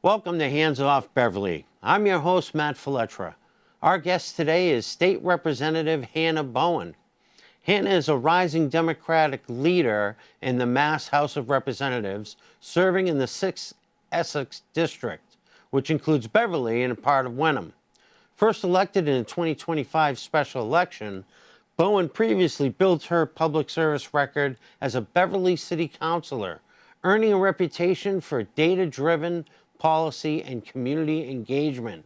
Welcome to Hands Off Beverly. I'm your host, Matt Fletcher. Our guest today is State Representative Hannah Bowen. Hannah is a rising Democratic leader in the Mass House of Representatives, serving in the 6th Essex District, which includes Beverly and a part of Wenham. First elected in the 2025 special election, Bowen previously built her public service record as a Beverly City Councilor, earning a reputation for data-driven policy and community engagement.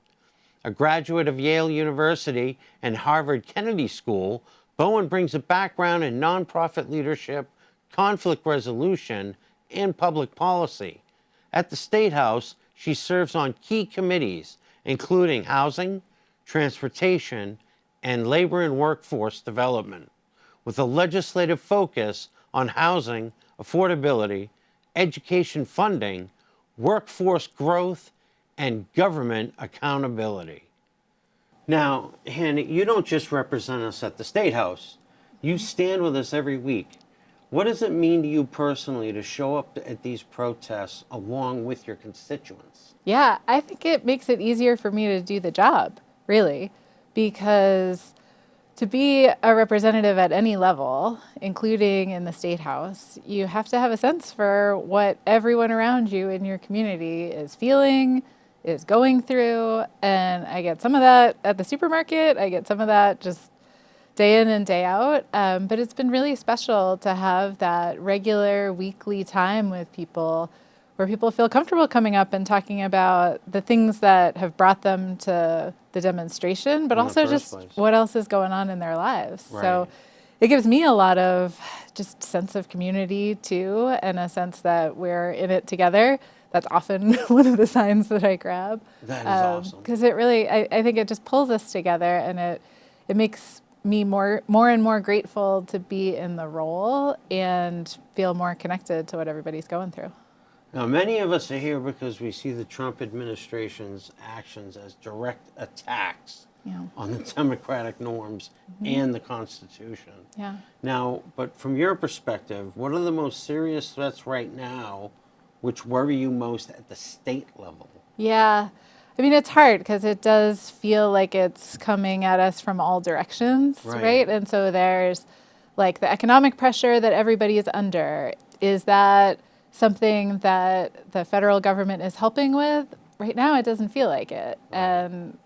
A graduate of Yale University and Harvard Kennedy School, Bowen brings a background in nonprofit leadership, conflict resolution, and public policy. At the State House, she serves on key committees, including housing, transportation, and labor and workforce development, with a legislative focus on housing, affordability, education funding, workforce growth, and government accountability. Now, Hannah, you don't just represent us at the State House. You stand with us every week. What does it mean to you personally to show up at these protests along with your constituents? Yeah, I think it makes it easier for me to do the job, really, because to be a representative at any level, including in the State House, you have to have a sense for what everyone around you in your community is feeling, is going through. And I get some of that at the supermarket. I get some of that just day in and day out. But it's been really special to have that regular weekly time with people where people feel comfortable coming up and talking about the things that have brought them to the demonstration, but also just what else is going on in their lives. Right. So it gives me a lot of just sense of community too, and a sense that we're in it together. That's often one of the signs that I grab. That is awesome. Because it really, I think it just pulls us together, and it makes me more and more grateful to be in the role and feel more connected to what everybody's going through. Now, many of us are here because we see the Trump administration's actions as direct attacks on the democratic norms and the Constitution. Yeah. Now, but from your perspective, what are the most serious threats right now which worry you most at the state level? Yeah. I mean, it's hard because it does feel like it's coming at us from all directions, right? And so there's like the economic pressure that everybody is under. Is that something that the federal government is helping with? Right now, it doesn't feel like it. And,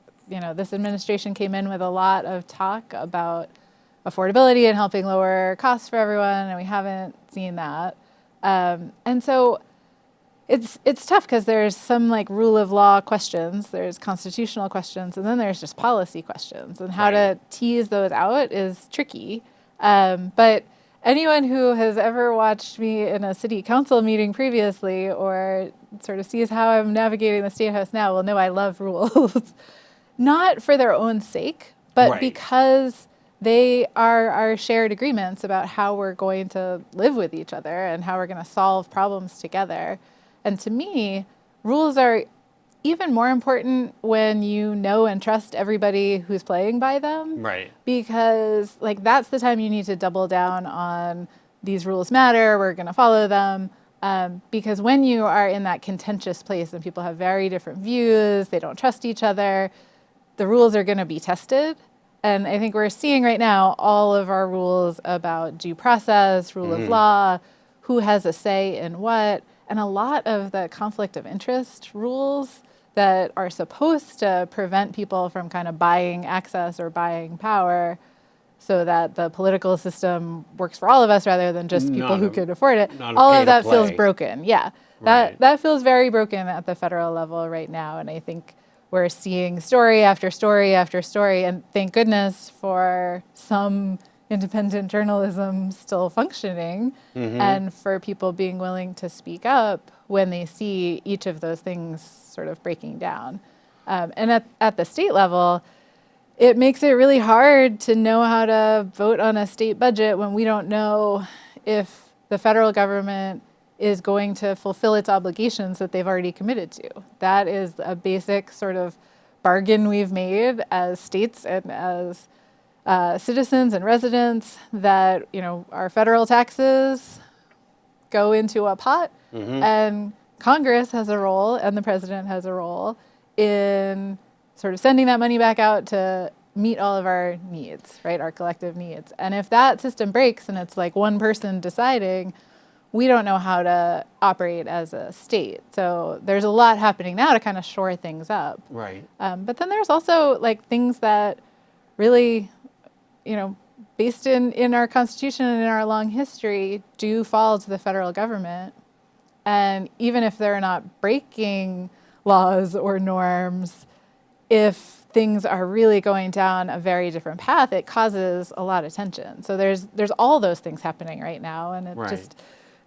this administration came in with a lot of talk about affordability and helping lower costs for everyone, and we haven't seen that. And so it's tough because there's some like rule of law questions, there's constitutional questions, and then there's just policy questions. And how to tease those out is tricky. But anyone who has ever watched me in a city council meeting previously or sort of sees how I'm navigating the State House now will know I love rules. Not for their own sake, but because they are our shared agreements about how we're going to live with each other and how we're going to solve problems together. And to me, rules are even more important when you know and trust everybody who's playing by them. Right. Because that's the time you need to double down on these rules matter, we're going to follow them. Because when you are in that contentious place and people have very different views, they don't trust each other, the rules are going to be tested. And I think we're seeing right now all of our rules about due process, rule of law, who has a say in what, and a lot of the conflict of interest rules that are supposed to prevent people from kind of buying access or buying power so that the political system works for all of us rather than just people who can afford it. All of that feels broken. Yeah, that feels very broken at the federal level right now. And I think we're seeing story after story after story. And thank goodness for some independent journalism still functioning and for people being willing to speak up when they see each of those things sort of breaking down. And at the state level, it makes it really hard to know how to vote on a state budget when we don't know if the federal government is going to fulfill its obligations that they've already committed to. That is a basic sort of bargain we've made as states and as citizens and residents, that our federal taxes go into a pot and Congress has a role and the president has a role in sort of sending that money back out to meet all of our needs, right? Our collective needs. And if that system breaks and it's like one person deciding, we don't know how to operate as a state. So there's a lot happening now to kind of shore things up. Right. But then there's also like things that really, based in our Constitution and in our long history, do fall to the federal government. And even if they're not breaking laws or norms, if things are really going down a very different path, it causes a lot of tension. So there's all those things happening right now, and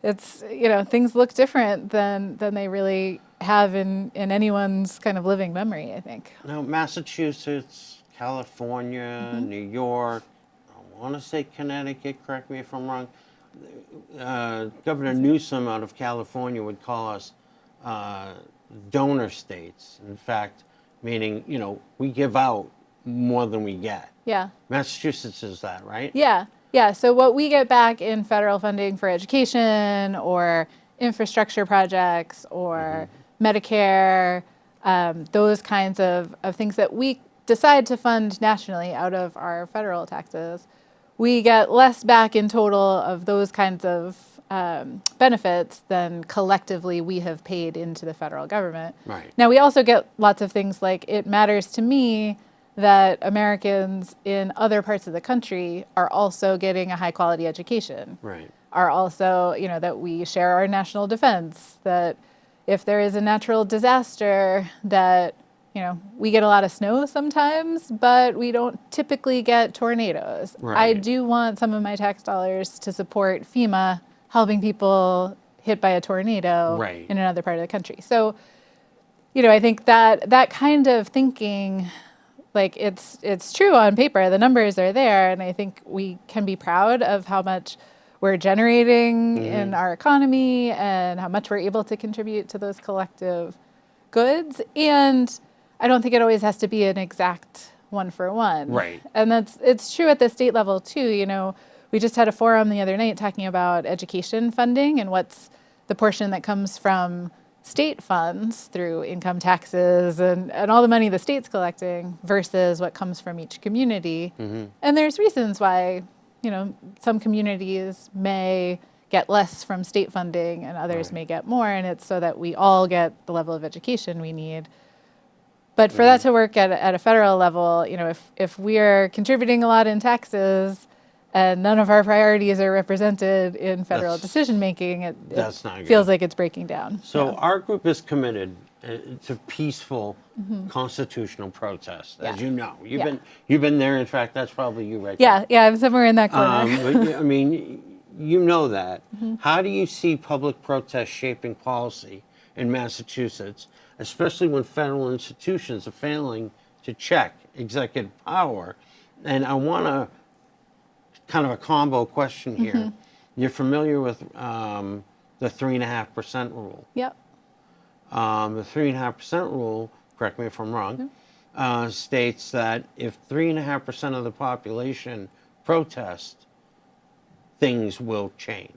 it's things look different than they really have in anyone's kind of living memory, I think. Now, Massachusetts, California, New York, I want to say Connecticut, correct me if I'm wrong. Governor Newsom out of California would call us donor states. In fact, meaning, we give out more than we get. Yeah. Massachusetts is that, right? Yeah. Yeah. So what we get back in federal funding for education or infrastructure projects or Medicare, those kinds of things that we decide to fund nationally out of our federal taxes, we get less back in total of those kinds of benefits than collectively we have paid into the federal government. Right. Now, we also get lots of things like it matters to me that Americans in other parts of the country are also getting a high quality education. Right. Are also, that we share our national defense, that if there is a natural disaster, that, we get a lot of snow sometimes, but we don't typically get tornadoes. Right. I do want some of my tax dollars to support FEMA helping people hit by a tornado in another part of the country. So, I think that kind of thinking, like it's true on paper, the numbers are there, and I think we can be proud of how much we're generating in our economy and how much we're able to contribute to those collective goods. And I don't think it always has to be an exact one-for-one. Right. And it's true at the state level too. We just had a forum the other night talking about education funding and what's the portion that comes from state funds through income taxes and all the money the state's collecting versus what comes from each community. And there's reasons why, some communities may get less from state funding and others may get more, and it's so that we all get the level of education we need. But for that to work at a federal level, if we're contributing a lot in taxes and none of our priorities are represented in federal decision making, it feels like it's breaking down. So our group is committed to peaceful constitutional protest, as you know. You've been there. In fact, that's probably you right there. Yeah, I'm somewhere in that corner. But, I mean, you know that. How do you see public protest shaping policy in Massachusetts, especially when federal institutions are failing to check executive power? And I want to kind of a combo question here. You're familiar with the 3.5% rule. Yep. The 3.5% rule, correct me if I'm wrong, states that if 3.5% of the population protest, things will change.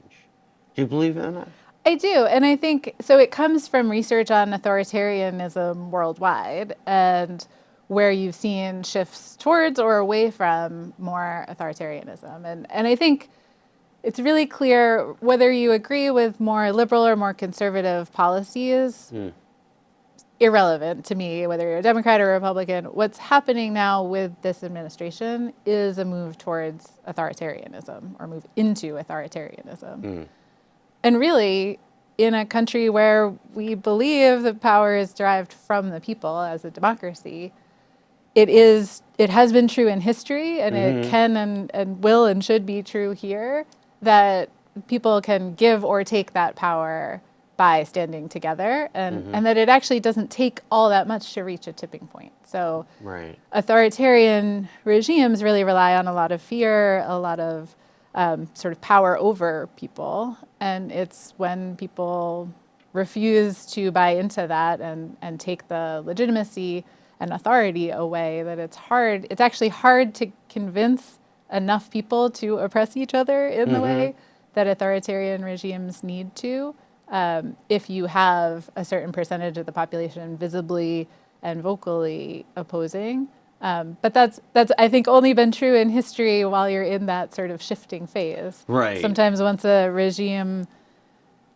Do you believe in that? I do. And I think, so it comes from research on authoritarianism worldwide and where you've seen shifts towards or away from more authoritarianism. And I think it's really clear whether you agree with more liberal or more conservative policies, irrelevant to me, whether you're a Democrat or a Republican. What's happening now with this administration is a move towards authoritarianism or move into authoritarianism. And really, in a country where we believe that power is derived from the people as a democracy, it has been true in history, and it can and will and should be true here, that people can give or take that power by standing together, and that it actually doesn't take all that much to reach a tipping point. So authoritarian regimes really rely on a lot of fear, a lot of sort of power over people, and it's when people refuse to buy into that and take the legitimacy and authority away that it's actually hard to convince enough people to oppress each other in the way that authoritarian regimes need to if you have a certain percentage of the population visibly and vocally opposing. But that's I think only been true in history while you're in that sort of shifting phase. Right. Sometimes once a regime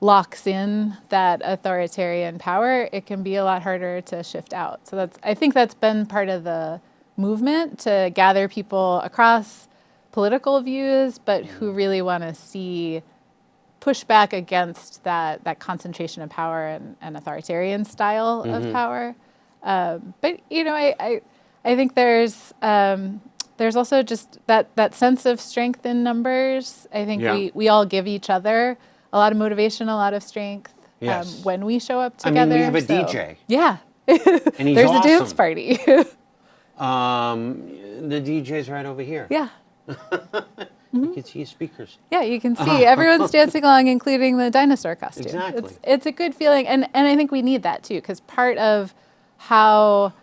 locks in that authoritarian power, it can be a lot harder to shift out. So I think that's been part of the movement, to gather people across political views, but who really want to see push back against that concentration of power and authoritarian style of power. But I think there's also just that sense of strength in numbers. I think we all give each other a lot of motivation, a lot of strength when we show up together. I mean, we have a DJ. Yeah. And he's There's awesome. a dance party. The DJ's right over here. Yeah. You can see his speakers. Yeah, you can see everyone's dancing along, including the dinosaur costume. Exactly. It's a good feeling, and I think we need that too, because part of how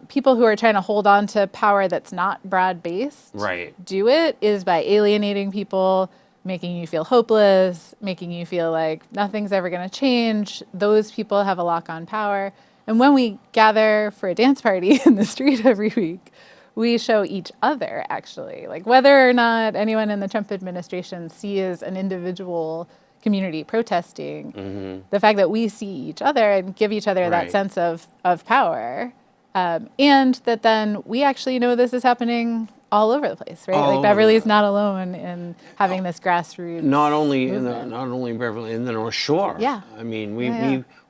people who are trying to hold on to power that's not broad-based do it is by alienating people, making you feel hopeless, making you feel like nothing's ever going to change. Those people have a lock on power. And when we gather for a dance party in the street every week, we show each other, actually, like whether or not anyone in the Trump administration sees an individual community protesting, the fact that we see each other and give each other that sense of power, and that then we actually know this is happening all over the place, right? Like Beverly's not alone in having this grassroots. Not only Beverly, in the North Shore. Yeah. I mean,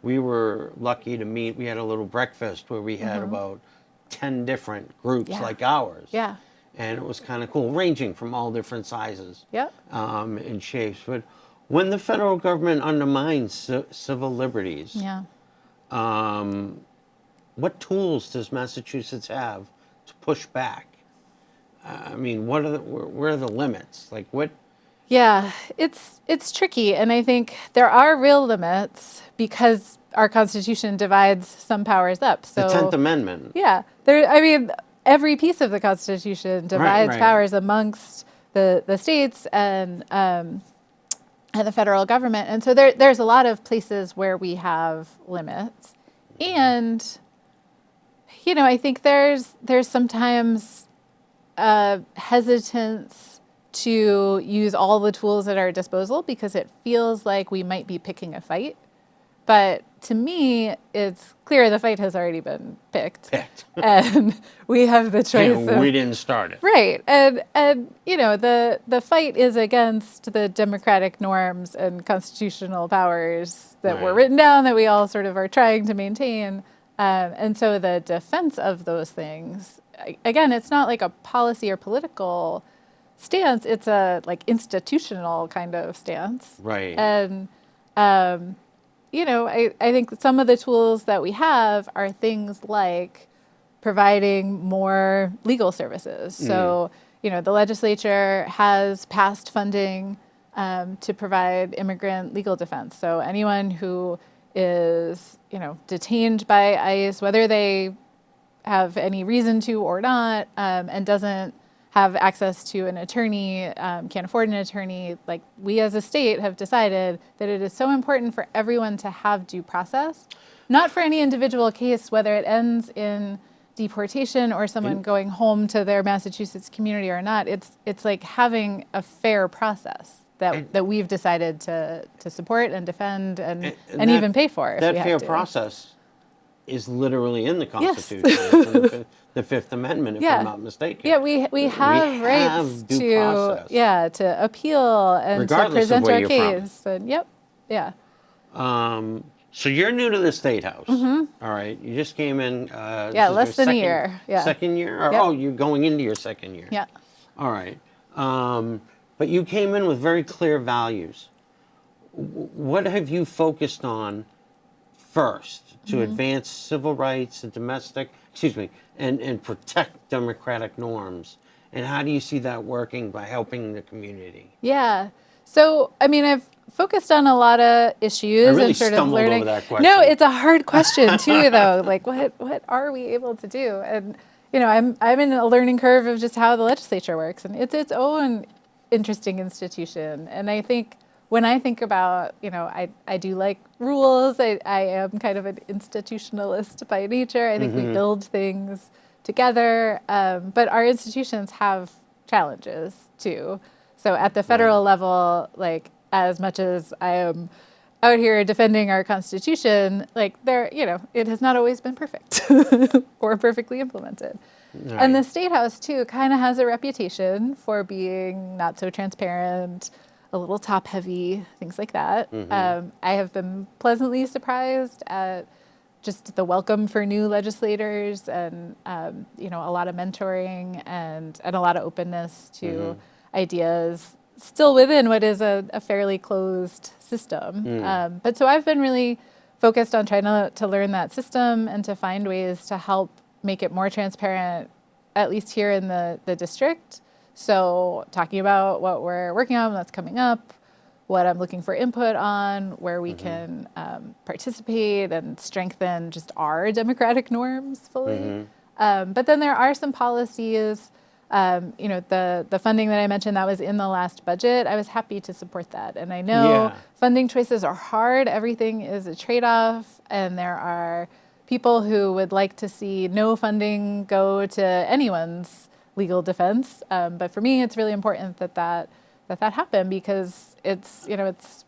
we were lucky to meet. We had a little breakfast where we had about 10 different groups like ours. Yeah. And it was kind of cool, ranging from all different sizes. Yep. And shapes. But when the federal government undermines civil liberties, what tools does Massachusetts have to push back? I mean, where are the limits? Like what? Yeah, it's tricky, and I think there are real limits because our Constitution divides some powers up. So the 10th Amendment. Yeah, every piece of the Constitution divides powers amongst the states and the federal government, and so there's a lot of places where we have limits, and I think there's sometimes hesitance to use all the tools at our disposal because it feels like we might be picking a fight. But to me, it's clear the fight has already been picked. And we have the choice we didn't start it. Right. And the fight is against the democratic norms and constitutional powers that were written down that we all sort of are trying to maintain. And so the defense of those things, again, it's not like a policy or political stance. It's a institutional kind of stance. Right. And, I think some of the tools that we have are things like providing more legal services. So, the legislature has passed funding to provide immigrant legal defense. So anyone who is, detained by ICE, whether they have any reason to or not, and doesn't have access to an attorney, can't afford an attorney, like we as a state have decided that it is so important for everyone to have due process, not for any individual case, whether it ends in deportation or someone going home to their Massachusetts community or not. It's like having a fair process that we've decided to support and defend and even pay for. That fair process is literally in the Constitution. It's in the Fifth Amendment, if I'm not mistaken. Yeah, we have rights to appeal and regardless to present our you're case. from. And so you're new to the State House. All right. You just came in. Less than a year. Yeah. Second year? Or, you're going into your second year. Yeah. All right. But you came in with very clear values. What have you focused on first to advance civil rights and and protect democratic norms? And how do you see that working by helping the community? Yeah. So, I've focused on a lot of issues really and sort of stumbled learning. over that question. No, it's a hard question too, though. Like, what are we able to do? And I'm in a learning curve of just how the legislature works, and it's its own interesting institution. And I think when I think about, I do like rules. I am kind of an institutionalist by nature. I think we build things together, but our institutions have challenges too. So at the federal level, like as much as I am out here defending our Constitution, like it has not always been perfect or perfectly implemented. Right. And the State House too kind of has a reputation for being not so transparent, a little top heavy, things like that. I have been pleasantly surprised at just the welcome for new legislators and a lot of mentoring and a lot of openness to ideas still within what is a fairly closed system. But so I've been really focused on trying to learn that system and to find ways to help make it more transparent, at least here in the district. So talking about what we're working on, what's coming up, what I'm looking for input on, where we can participate and strengthen just our democratic norms fully. But then there are some policies, the funding that I mentioned that was in the last budget, I was happy to support that. And I know funding choices are hard. Everything is a trade-off, and there are people who would like to see no funding go to anyone's legal defense. But for me, it's really important that happen because it's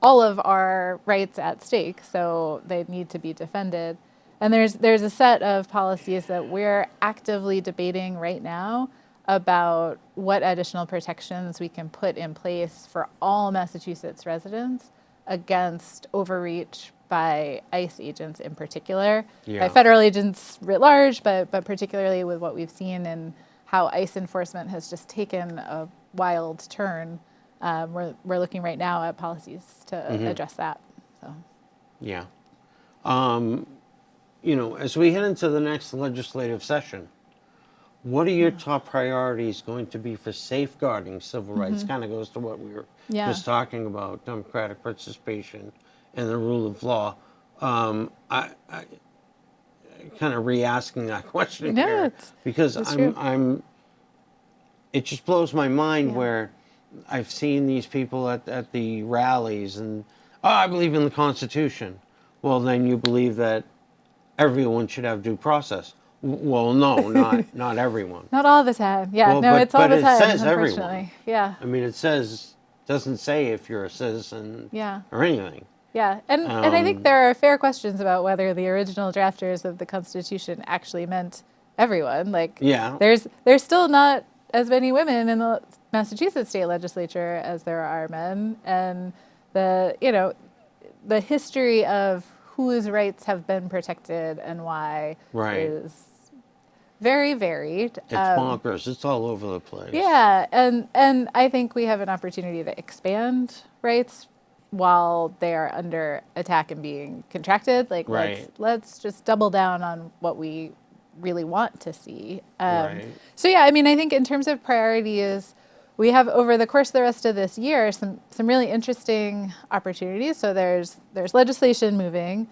all of our rights at stake. So they need to be defended. And there's a set of policies that we're actively debating right now about what additional protections we can put in place for all Massachusetts residents against overreach by ICE agents in particular, by federal agents writ large, but particularly with what we've seen in how ICE enforcement has just taken a wild turn. We're looking right now at policies to address that. So. Yeah. As we head into the next legislative session, what are your top priorities going to be for safeguarding civil rights? Kind of goes to what we were just talking about, democratic participation and the rule of law. I kind of re-asking that question here because it just blows my mind where I've seen these people at the rallies and, I believe in the Constitution. Well, then you believe that everyone should have due process. Well, no, not everyone. Not all the time. Yeah, well, it's all the time, it says unfortunately. Everyone. Yeah. I mean, doesn't say if you're a citizen or anything. Yeah, and I think there are fair questions about whether the original drafters of the Constitution actually meant everyone. Like, there's still not as many women in the Massachusetts state legislature as there are men, and the history of whose rights have been protected and why is very varied. It's bonkers. It's all over the place. Yeah, and I think we have an opportunity to expand rights while they are under attack and being contracted. Like, let's just double down on what we really want to see. So yeah, I mean, I think in terms of priorities, we have over the course of the rest of this year some really interesting opportunities. So there's legislation moving.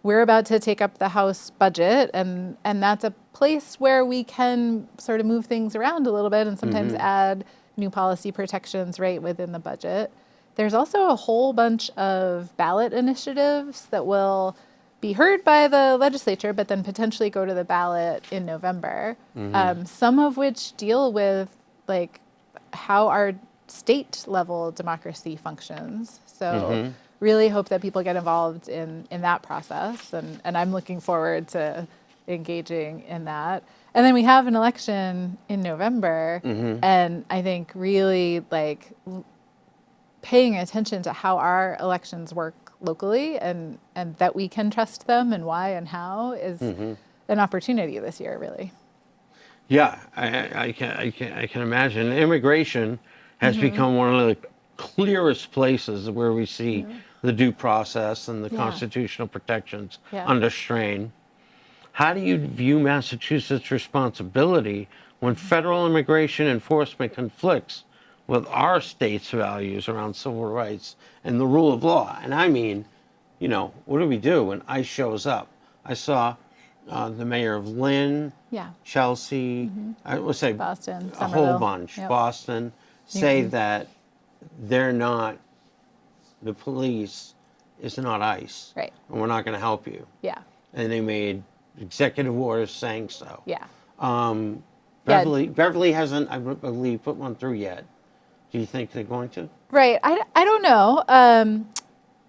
We're about to take up the House budget, and that's a place where we can sort of move things around a little bit and sometimes add new policy protections right within the budget. There's also a whole bunch of ballot initiatives that will be heard by the legislature, but then potentially go to the ballot in November. Some of which deal with like how our state level democracy functions. So really hope that people get involved in that process. And I'm looking forward to engaging in that. And then we have an election in November. And I think really like paying attention to how our elections work locally and that we can trust them and why and how is an opportunity this year, really. Yeah, I can imagine. Immigration has become one of the clearest places where we see the due process and the constitutional protections under strain. How do you view Massachusetts' responsibility when federal immigration enforcement conflicts with our state's values around civil rights and the rule of law? And I mean, what do we do when ICE shows up? I saw the mayor of Lynn, Chelsea, I would say Boston, a whole bunch, Boston, say that they're not the police is not ICE. Right. And we're not going to help you. Yeah. And they made executive orders saying so. Yeah. Beverly hasn't, I believe, put one through yet. Do you think they're going to? Right. I don't know.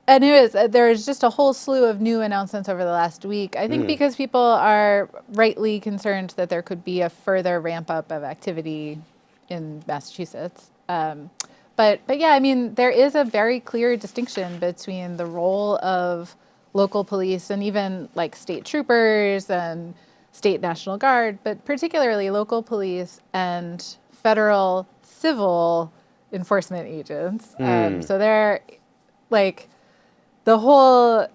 And there's just a whole slew of new announcements over the last week. I think because people are rightly concerned that there could be a further ramp up of activity in Massachusetts. But yeah, I mean, there is a very clear distinction between the role of local police and even like state troopers and state National Guard, but particularly local police and federal civil enforcement agents. So they're like the whole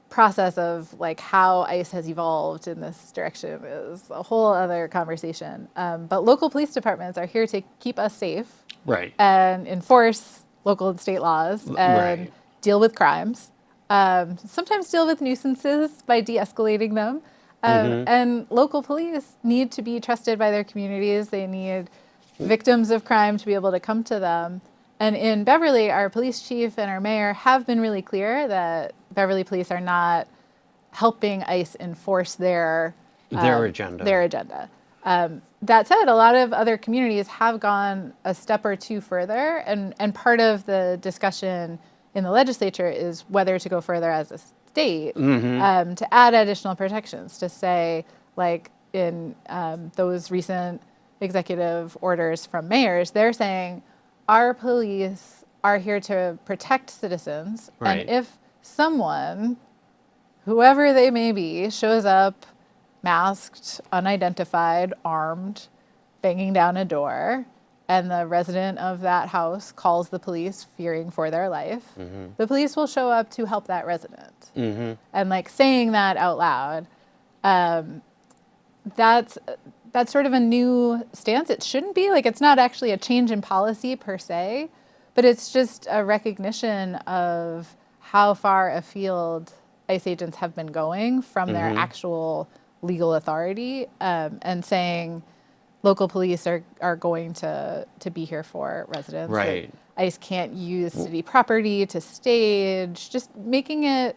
process of like how ICE has evolved in this direction is a whole other conversation. But local police departments are here to keep us safe, right, and enforce local and state laws and deal with crimes. Sometimes deal with nuisances by de-escalating them. And local police need to be trusted by their communities. They need victims of crime to be able to come to them. And in Beverly, our police chief and our mayor have been really clear that Beverly police are not helping ICE enforce their agenda. That said, a lot of other communities have gone a step or two further, and part of the discussion in the legislature is whether to go further as a state to add additional protections, to say, like in those recent executive orders from mayors, they're saying our police are here to protect citizens, and if someone, whoever they may be, shows up masked, unidentified, armed, banging down a door, and the resident of that house calls the police fearing for their life, the police will show up to help that resident. And like saying that out loud, that's sort of a new stance. It shouldn't be, like, it's not actually a change in policy per se, but it's just a recognition of how far afield ICE agents have been going from their actual legal authority, and saying local police are going to be here for residents. Right. That ICE can't use city property to stage, just making it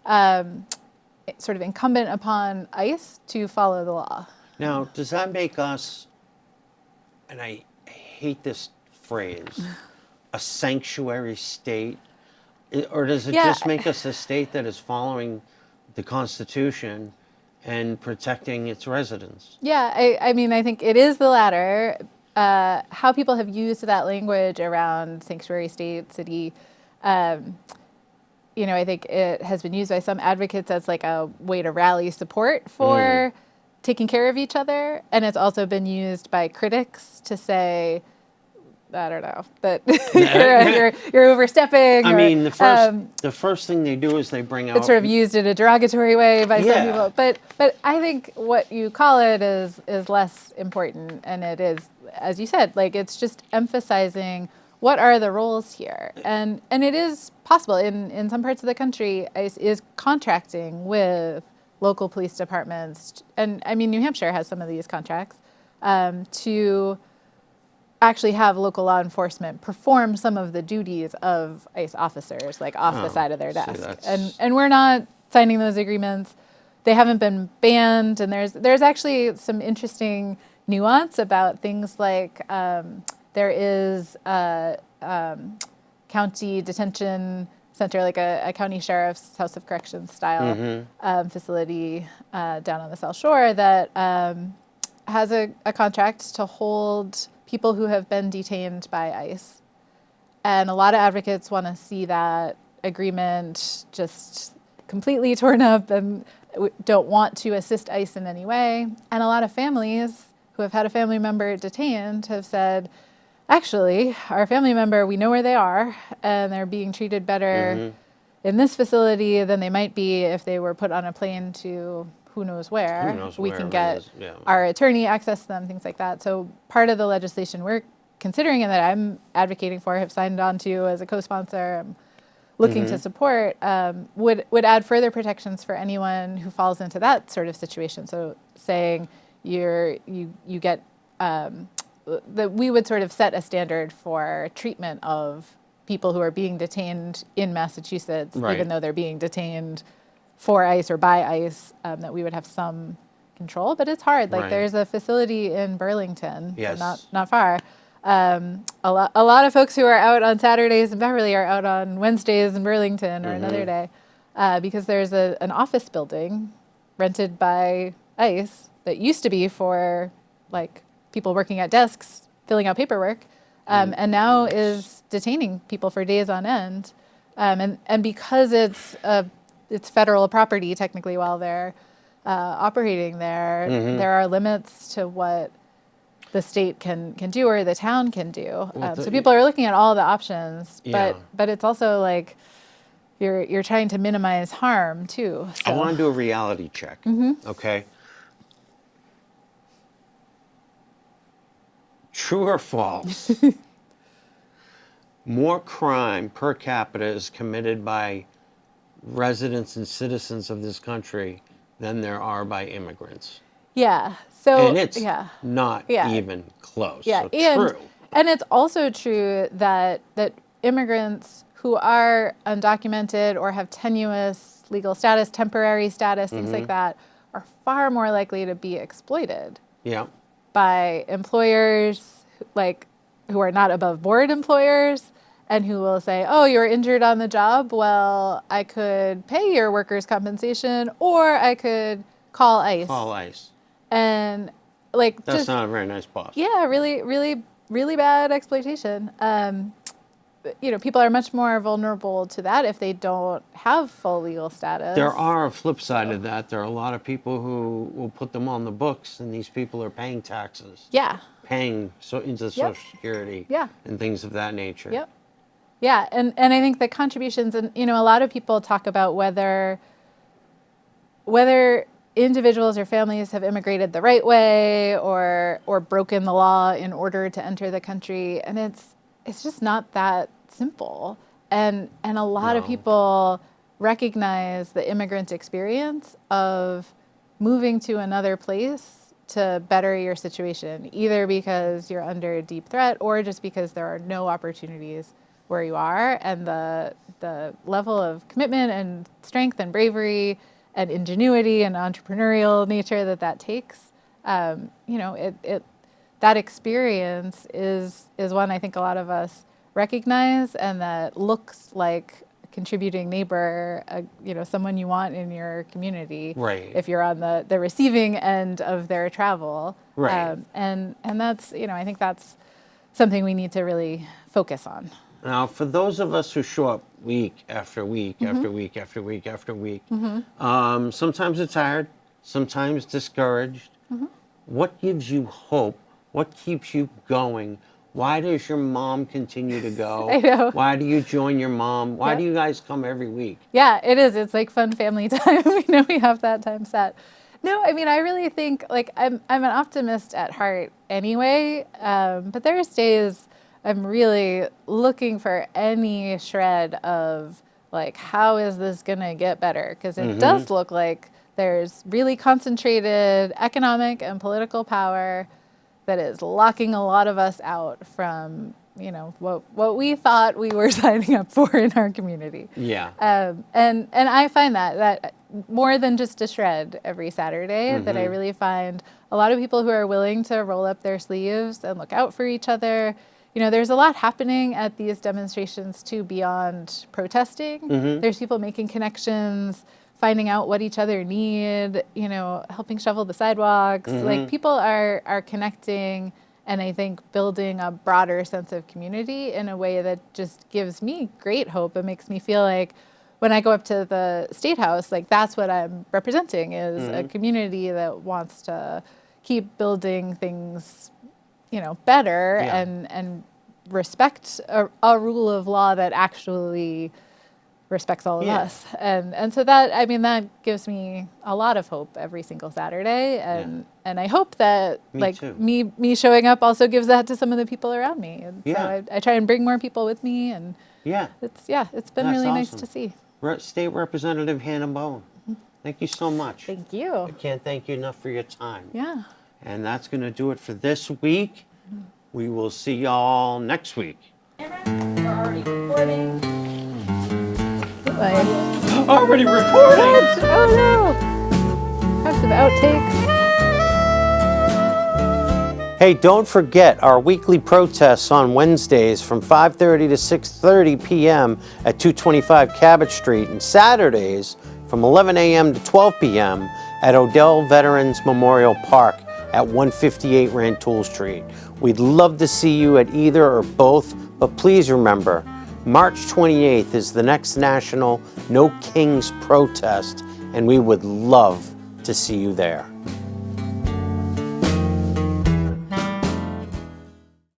sort of incumbent upon ICE to follow the law. Now, does that make us, and I hate this phrase, a sanctuary state? Or does it just make us a state that is following the Constitution and protecting its residents? Yeah, I mean, I think it is the latter. How people have used that language around sanctuary state, city, I think it has been used by some advocates as like a way to rally support for taking care of each other. And it's also been used by critics to say, I don't know, that you're overstepping. I mean, the first thing they do is they bring out... It's sort of used in a derogatory way by some people. But I think what you call it is less important. And it is, as you said, like, it's just emphasizing what are the roles here. And it is possible in some parts of the country, ICE is contracting with local police departments. And I mean, New Hampshire has some of these contracts to actually have local law enforcement perform some of the duties of ICE officers, like off the side of their desk. And we're not signing those agreements. They haven't been banned. And there's actually some interesting nuance about things like there is a county detention center, like a county sheriff's House of Corrections style facility down on the South Shore that has a contract to hold people who have been detained by ICE. And a lot of advocates want to see that agreement just completely torn up and don't want to assist ICE in any way. And a lot of families who have had a family member detained have said, actually, our family member, we know where they are, and they're being treated better in this facility than they might be if they were put on a plane to who knows where. We can get our attorney access to them, things like that. So part of the legislation we're considering and that I'm advocating for, have signed on to as a co-sponsor, I'm looking to support, would add further protections for anyone who falls into that sort of situation. So saying you get that we would sort of set a standard for treatment of people who are being detained in Massachusetts, Right. even though they're being detained for ICE or by ICE, that we would have some control. But it's hard. Like Right. there's a facility in Burlington, so Yes. not far. A lot of folks who are out on Saturdays in Beverly are out on Wednesdays in Burlington or another day, because there's an office building rented by ICE that used to be for like people working at desks filling out paperwork, and now is detaining people for days on end, and because it's federal property technically while they're operating there, there are limits to what the state can do or the town can do. So people are looking at all the options, but it's also like you're trying to minimize harm too. So. I want to do a reality check. Okay. True or false? More crime per capita is committed by residents and citizens of this country than there are by immigrants. Yeah. So And it's not even close. Yeah. So and, true. And it's also true that immigrants who are undocumented or have tenuous legal status, temporary status, things like that, are far more likely to be exploited. Yeah. By employers like who are not above board employers and who will say, oh, you're injured on the job. Well, I could pay your workers' compensation or I could call ICE. Call ICE. And like That's just, not a very nice boss. yeah, really, really, really bad exploitation. People are much more vulnerable to that if they don't have full legal status. There are a flip side of that. There are a lot of people who will put them on the books, and these people are paying taxes. Yeah. Paying into Social Security. Yeah. And things of that nature. Yep. Yeah, and I think the contributions, and a lot of people talk about whether individuals or families have immigrated the right way or broken the law in order to enter the country, and it's just not that simple. And a lot of people recognize the immigrant experience of moving to another place to better your situation, either because you're under deep threat or just because there are no opportunities where you are, and the level of commitment and strength and bravery and ingenuity and entrepreneurial nature that takes, that experience is one I think a lot of us recognize, and that looks like a contributing neighbor, someone you want in your community, right, if you're on the receiving end of their travel, right, and that's I think that's something we need to really focus on. Now, for those of us who show up week after week after week after week after week, sometimes it's hard, sometimes discouraged. What gives you hope? What keeps you going? Why does your mom continue to go? I know. Why do you join your mom? Why do you guys come every week? Yeah, it is. It's like fun family time. We have that time set. No, I mean, I really think I'm an optimist at heart anyway, but there's days I'm really looking for any shred of how is this going to get better? Because it does look like there's really concentrated economic and political power that is locking a lot of us out from, what we thought we were signing up for in our community. Yeah. And I find that more than just a shred every Saturday, that I really find a lot of people who are willing to roll up their sleeves and look out for each other. There's a lot happening at these demonstrations too beyond protesting. There's people making connections, finding out what each other need, helping shovel the sidewalks. People are connecting, and I think building a broader sense of community in a way that just gives me great hope. It makes me feel like when I go up to the State House, that's what I'm representing, is a community that wants to keep building things better and respect a rule of law that actually respects all of us. And so that gives me a lot of hope every single Saturday. And I hope that me showing up also gives that to some of the people around me. And so I try and bring more people with me, and it's been really nice to see. State Representative Hannah Bowen, thank you so much. Thank you. I can't thank you enough for your time. Yeah. And that's going to do it for this week. We will see y'all next week. already recording. Like, Already recording. what? Oh no! Have some outtakes. Hey, don't forget our weekly protests on Wednesdays from 5:30 to 6:30 p.m. at 225 Cabot Street, and Saturdays from 11 a.m. to 12 p.m. at Odell Veterans Memorial Park at 158 Rantoul Street. We'd love to see you at either or both, but please remember, March 28th is the next national No Kings protest, and we would love to see you there.